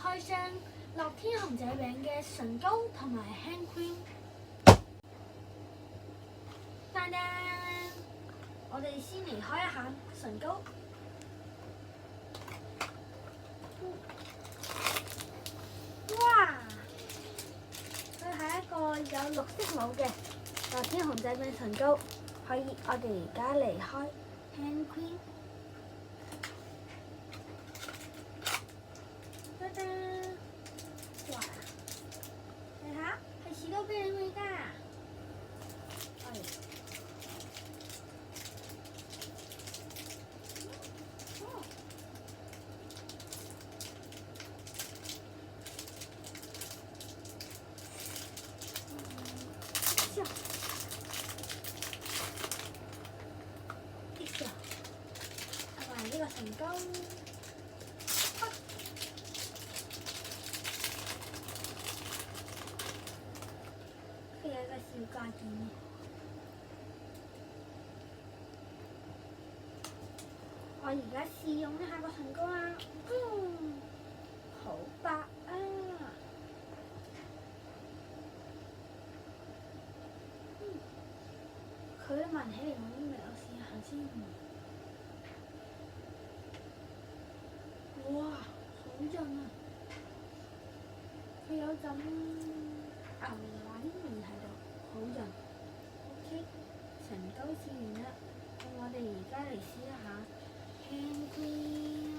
開箱樂天熊仔餅嘅唇膏同埋 hand cream。單單，我哋先嚟開一下唇膏。哇！佢係一個有綠色帽嘅樂天熊仔餅唇膏，可以我哋而家嚟開 hand cream。哇！睇下係士多啤梨味㗎。同埋呢個唇膏。佢有個小掛件嘅。我而家試用一下個唇膏啦，好白啊！佢聞起嚟好味，我試下先。哇，好潤啊！佢有陣牛奶味喺度，好潤。OK， 唇膏試完啦，咁我哋而家嚟試一下 hand cream。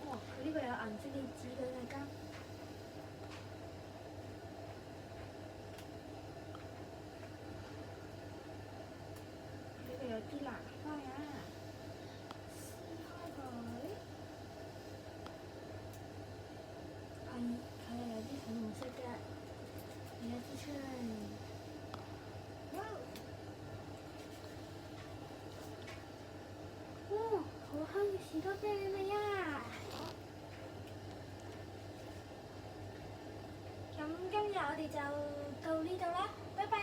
哇，佢呢個有顏色嘅紙俾大家。呢個有啲難開啊！佢係有啲粉紅色嘅，有一支出嚟。哇！好香嘅士多啤梨味啊！咁今日我哋就到呢度啦，拜拜。